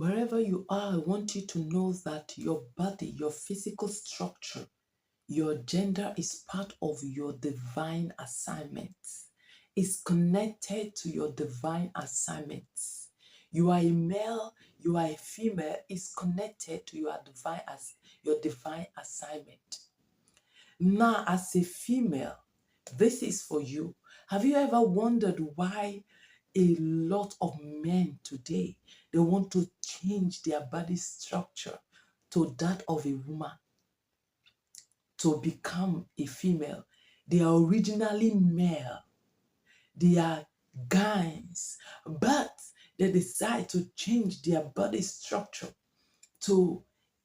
Wherever you are, I want you to know that your body, your physical structure, your gender is part of your divine assignments. It's connected to your divine assignments. You are a male, you are a female, is connected to your divine assignment. Now, as a female, this is for you. Have you ever wondered why a lot of men today, they want to change their body structure to that of a woman to become a female? They are originally male. They are guys, but they decide to change their body structure to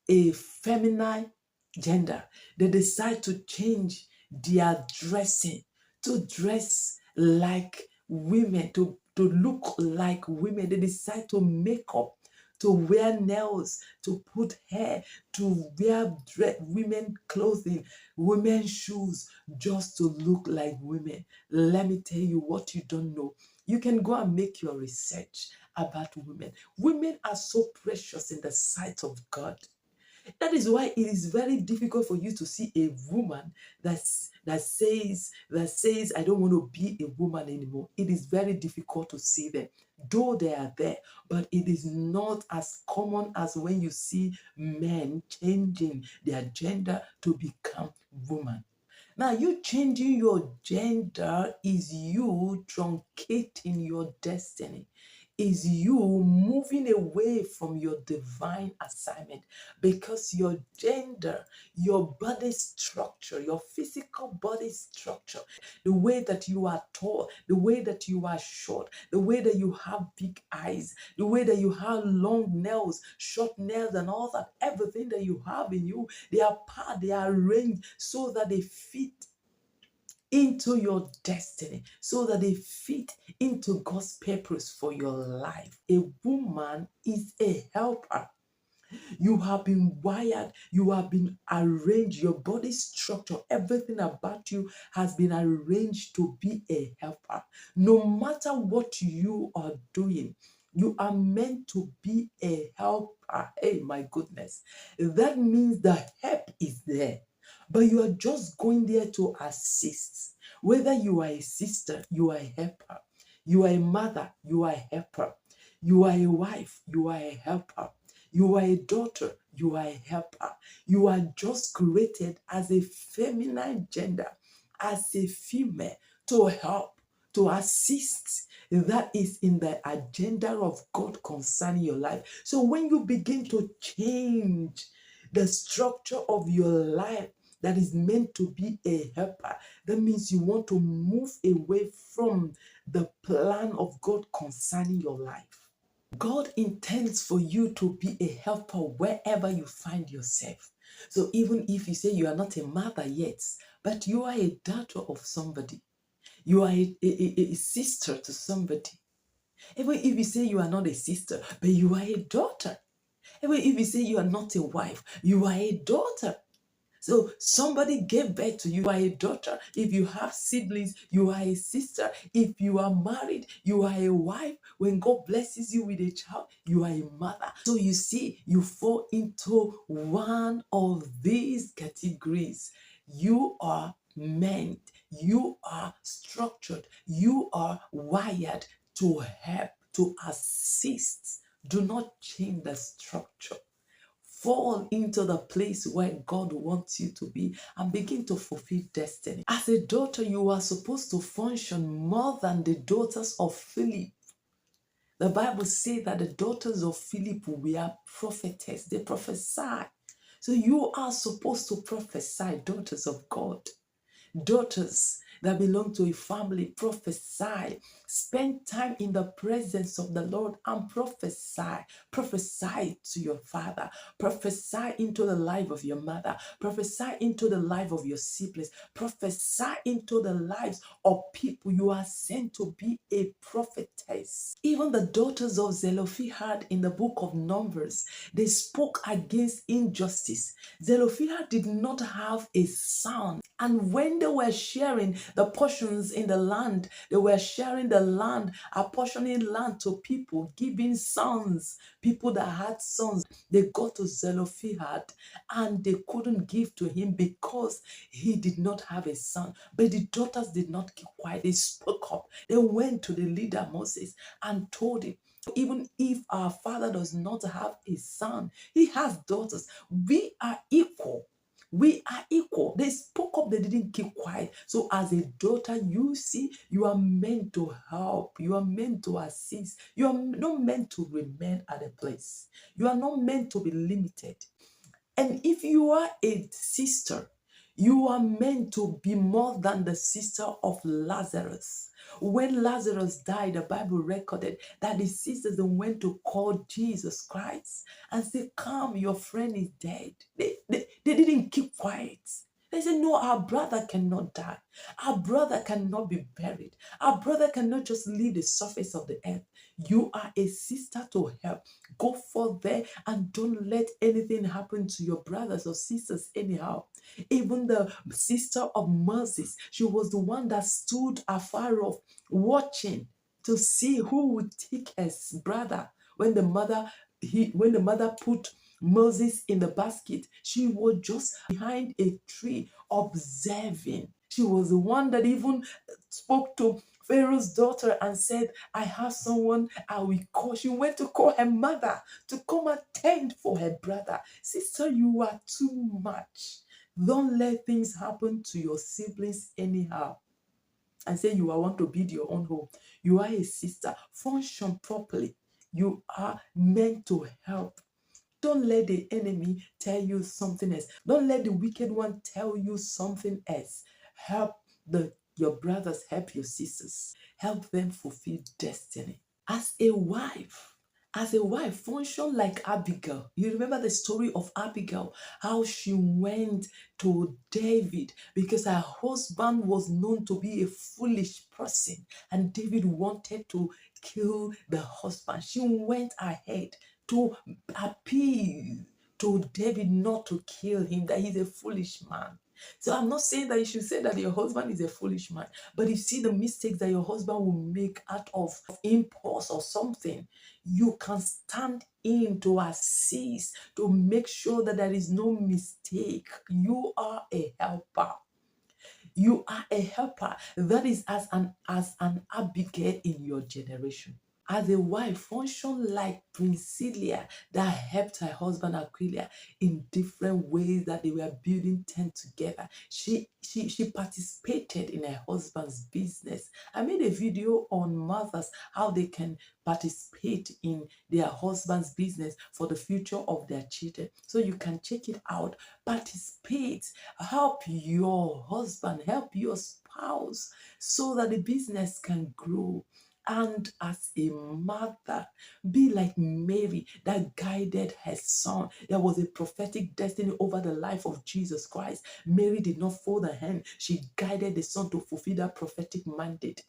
a feminine gender. They decide to change their dressing to dress like women, to look like women. They decide to make up, to wear nails, to put hair, to wear women clothing, women shoes, just to look like women. Let me tell you what you don't know. You can go and make your research about women. Women are so precious in the sight of God. That is why it is very difficult for you to see a woman that says, I don't want to be a woman anymore. It is very difficult to see them, though they are there, but it is not as common as when you see men changing their gender to become woman. Now, you changing your gender is you truncating your destiny, is you moving away from your divine assignment, because your gender, your body structure, your physical body structure, the way that you are tall, the way that you are short, the way that you have big eyes, the way that you have long nails, short nails, and all that, everything that you have in you, they are arranged so that they fit into your destiny, so that they fit into God's purpose for your life. A woman is a helper. You have been wired, you have been arranged, your body structure, everything about you has been arranged to be a helper. No matter what you are doing, you are meant to be a helper. Hey, my goodness. That means the help is there, but you are just going there to assist. Whether you are a sister, you are a helper. You are a mother, you are a helper. You are a wife, you are a helper. You are a daughter, you are a helper. You are just created as a feminine gender, as a female, to help, to assist. That is in the agenda of God concerning your life. So when you begin to change the structure of your life that is meant to be a helper, that means you want to move away from the plan of God concerning your life. God intends for you to be a helper wherever you find yourself. So even if you say you are not a mother yet, but you are a daughter of somebody, you are a sister to somebody. Even if you say you are not a sister, but you are a daughter. Even if you say you are not a wife, you are a daughter. So somebody gave birth to you, you are a daughter. If you have siblings, you are a sister. If you are married, you are a wife. When God blesses you with a child, you are a mother. So you see, you fall into one of these categories. You are meant, you are structured, you are wired to help, to assist. Do not change the structure. Fall into the place where God wants you to be and begin to fulfill destiny. As a daughter, you are supposed to function more than the daughters of Philip. The Bible says that the daughters of Philip were prophetess. They prophesy. So you are supposed to prophesy, daughters of God. Daughters that belong to a family, prophesy. Spend time in the presence of the Lord and prophesy. Prophesy to your father. Prophesy into the life of your mother. Prophesy into the life of your siblings. Prophesy into the lives of people. You are sent to be a prophetess. Even the daughters of Zelophehad in the book of Numbers, they spoke against injustice. Zelophehad did not have a son. And when they were sharing the portions in the land, they were sharing the land, apportioning land to people, giving sons, people that had sons. They got to Zelophehad and they couldn't give to him because he did not have a son. But the daughters did not keep quiet. They spoke up. They went to the leader Moses and told him, even if our father does not have a son, he has daughters. We are equal. We are equal. They spoke up, they didn't keep quiet. So, as a daughter, you see, you are meant to help, you are meant to assist, you are not meant to remain at a place, you are not meant to be limited. And if you are a sister, you are meant to be more than the sister of Lazarus. When Lazarus died, the Bible recorded that the sisters went to call Jesus Christ and say, "Come, your friend is dead." They didn't keep quiet. They said, "No, our brother cannot die. Our brother cannot be buried. Our brother cannot just leave the surface of the earth. You are a sister to help. Go forth there and don't let anything happen to your brothers or sisters anyhow." Even the sister of Moses, she was the one that stood afar off, watching to see who would take his brother. When the mother put Moses in the basket, she was just behind a tree observing. She was the one that even spoke to Pharaoh's daughter and said, "I have someone I will call." She went to call her mother to come and tend for her brother. Sister, you are too much. Don't let things happen to your siblings anyhow and say you want to build your own home. You are a sister. Function properly. You are meant to help. Don't let the enemy tell you something else. Don't let the wicked one tell you something else. Help your brothers, help your sisters. Help them fulfill destiny. As a wife, function like Abigail. You remember the story of Abigail, how she went to David because her husband was known to be a foolish person and David wanted to kill the husband. She went ahead to appeal to David not to kill him, that he's a foolish man. So I'm not saying that you should say that your husband is a foolish man, but you see the mistakes that your husband will make out of impulse or something, you can stand in to assist, to make sure that there is no mistake. You are a helper. You are a helper. That is as an Abigail in your generation. As a wife, function like Priscilla that helped her husband Aquila in different ways that they were building tent together. She participated in her husband's business. I made a video on mothers, how they can participate in their husband's business for the future of their children. So you can check it out. Participate. Help your husband, help your spouse so that the business can grow. And as a mother, be like Mary that guided her son. There was a prophetic destiny over the life of Jesus Christ. Mary did not fold her hand. She guided the son to fulfill that prophetic mandate.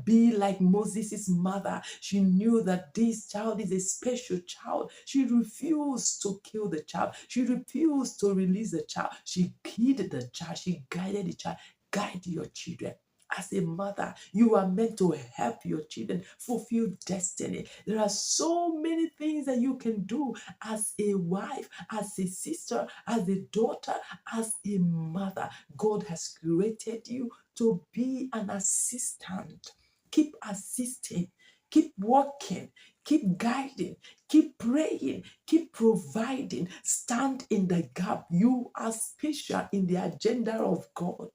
Be like Moses' mother. She knew that this child is a special child. She refused to kill the child. She refused to release the child. She hid the child. She guided the child. Guide your children. As a mother, you are meant to help your children fulfill destiny. There are so many things that you can do as a wife, as a sister, as a daughter, as a mother. God has created you to be an assistant. Keep assisting, keep working, keep guiding, keep praying, keep providing. Stand in the gap. You are special in the agenda of God.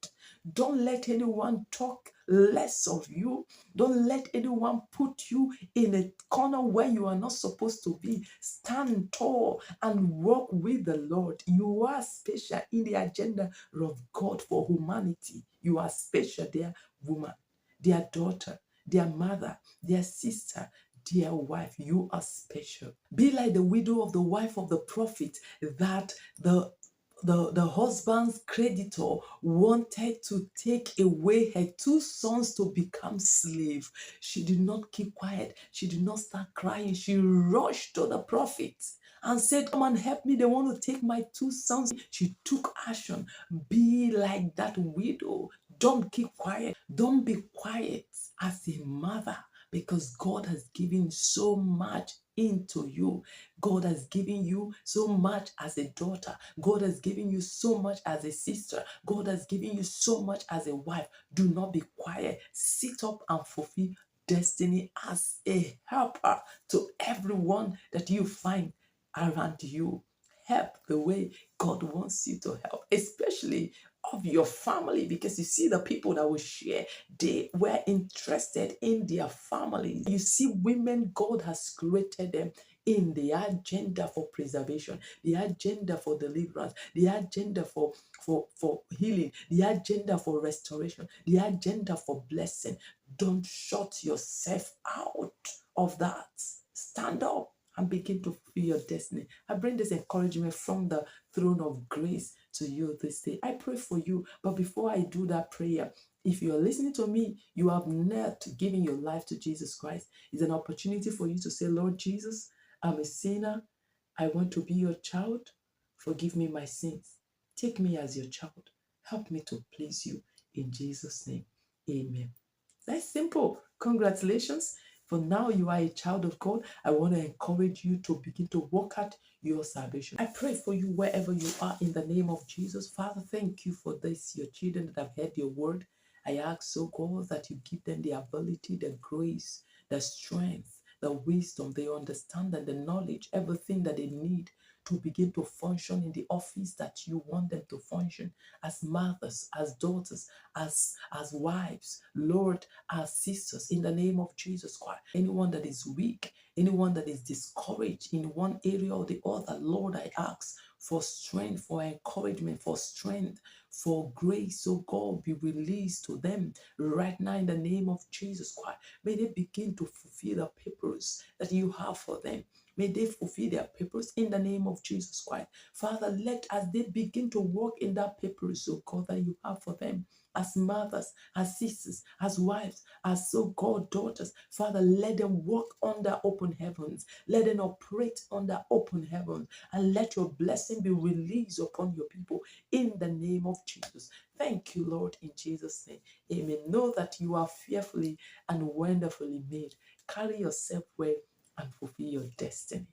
Don't let anyone talk less of you. Don't let anyone put you in a corner where you are not supposed to be. Stand tall and walk with the Lord. You are special in the agenda of God for humanity. You are special, dear woman, dear daughter, dear mother, dear sister, dear wife. You are special. Be like the widow of the wife of the prophet that the husband's creditor wanted to take away her two sons to become slaves. She did not keep quiet. She did not start crying. She rushed to the prophet and said, "Come and help me. They want to take my two sons." She took action. Be like that widow. Don't keep quiet. Don't be quiet as a mother, because God has given so much into you. God has given you so much as a daughter. God has given you so much as a sister. God has given you so much as a wife. Do not be quiet. Sit up and fulfill destiny as a helper to everyone that you find around you. Help the way God wants you to help, especially of your family, because you see the people that will share, they were interested in their family. You see women, God has created them in the agenda for preservation, the agenda for deliverance, the agenda for healing, the agenda for restoration, the agenda for blessing. Don't shut yourself out of that. Stand up and begin to fulfill your destiny. I bring this encouragement from the throne of grace to you this day. I pray for you, but before I do that prayer, if you're listening to me, you have not given your life to Jesus Christ. It's an opportunity for you to say, Lord Jesus, I'm a sinner. I want to be your child. Forgive me my sins. Take me as your child. Help me to please you. In Jesus' name, amen. That's simple. Congratulations. For now, you are a child of God. I want to encourage you to begin to work at your salvation. I pray for you wherever you are in the name of Jesus. Father, thank you for this, your children that have heard your word. I ask, oh God, that you give them the ability, the grace, the strength, the wisdom, the understanding, the knowledge, everything that they need to begin to function in the office that you want them to function as mothers, as daughters, as wives, Lord, as sisters, in the name of Jesus Christ. Anyone that is weak, anyone that is discouraged in one area or the other, Lord, I ask for strength, for encouragement, for strength, for grace, so God, be released to them right now in the name of Jesus Christ. May they begin to fulfill the purpose that you have for them. May they fulfill their purpose in the name of Jesus Christ. Father, let as they begin to walk in that purpose, oh God, that you have for them, as mothers, as sisters, as wives, as so God daughters. Father, let them walk under open heavens. Let them operate under open heavens. And let your blessing be released upon your people in the name of Jesus. Thank you, Lord, in Jesus' name. Amen. Know that you are fearfully and wonderfully made. Carry yourself well and fulfill your destiny.